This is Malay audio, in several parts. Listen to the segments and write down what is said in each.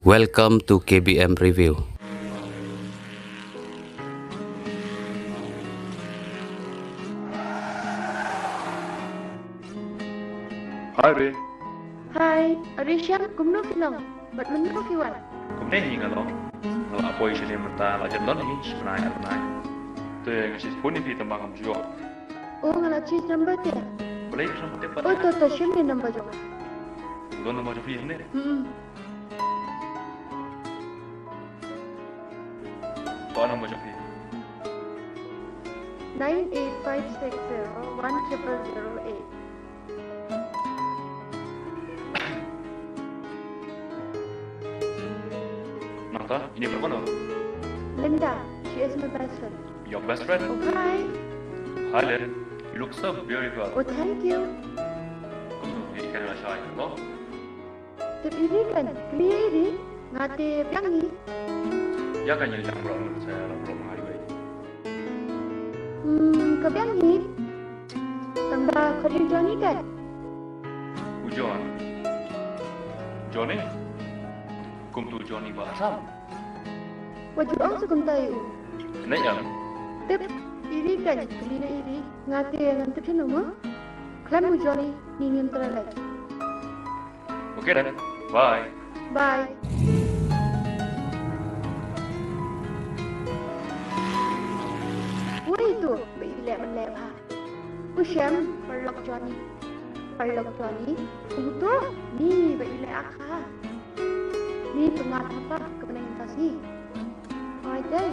Welcome to KBM Review. Hai Rin, Hai, Arishan, kumno kilong, but menno kiwan. kumne hinga lo. Lo apoy sini merta la jadlon hi sebenarnya arnai. Tu yang ngasih puni pi tambah kamu juga. Oh, ngala cheese number dia. Boleh sama tepat. Oh, to shimni number jo. Don nama jadi ni. Kau nama jadi. 98560-10008. Nata, ini berapa? Linda, she is my best friend. Your best friend. Oh, hi. Hi Rin, you look so beautiful. Oh, thank you. Kamu ikan lah shy, lo? Tip ini kan, clear ini, ngate piangi. Ya kan yang belum saya belum highway. Ke piangi. Tambah kerja Johnny kan? Ujon. Johnny? Kum tu Johnny bahasa. Wajib ang sukum tayo. Nek yang? Tip ini kan, clear ini, ngate ngantip siya mo. Klan mo Johnny, ningin teralay. Oke dan, bye. Bye. Ui tu, bị lẹ mình lẹ hả? Ui xem, perlok Johnny. Perlok Johnny, itu, ni bị lẹ ha. Ni pengat apa kemenangkasi? Hai deh.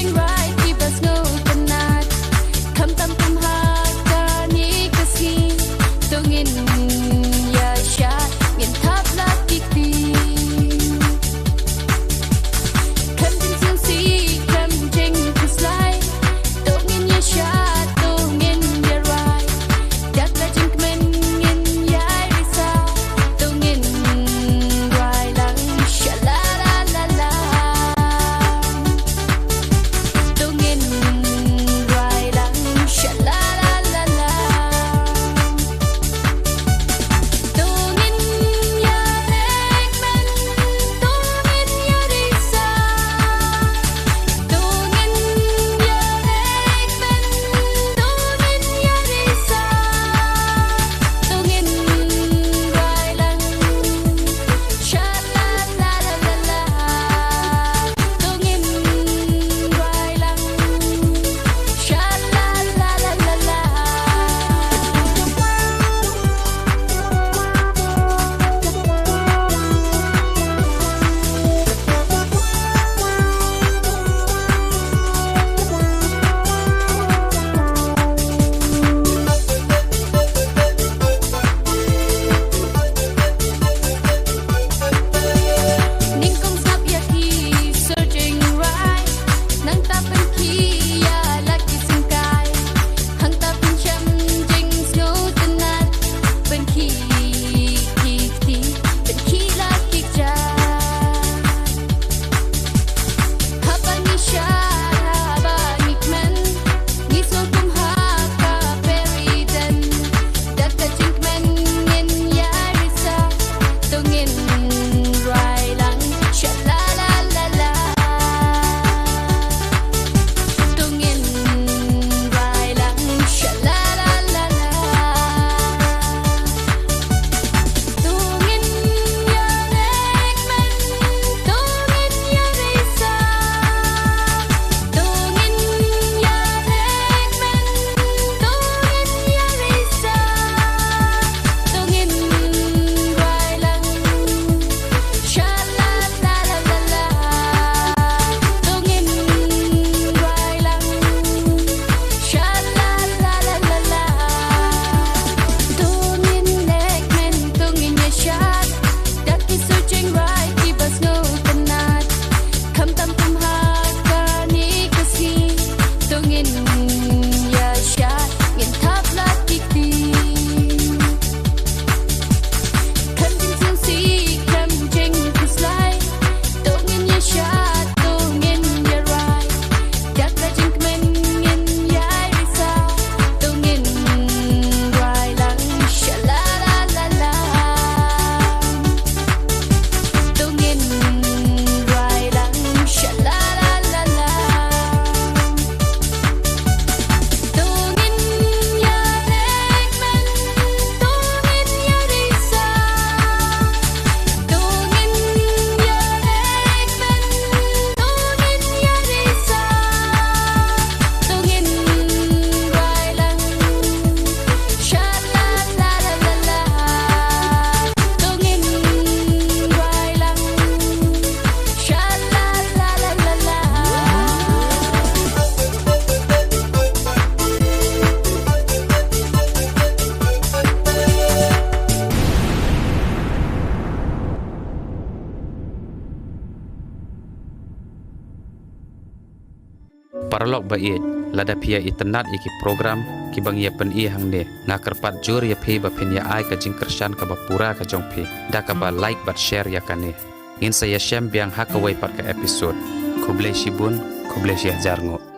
Right, keep us no tonight. Come, come, come hard. paralok ba i lada pia itenat iki program ki bang ia pen i hang ne nga kerpat jur ya phe ba phen ya ai ka jing kershan ka ba pura ka jong phe da ka ba like bat share ya kane in saya shem biang hakawai pat ka episode kublai shibun kublai shi jarngo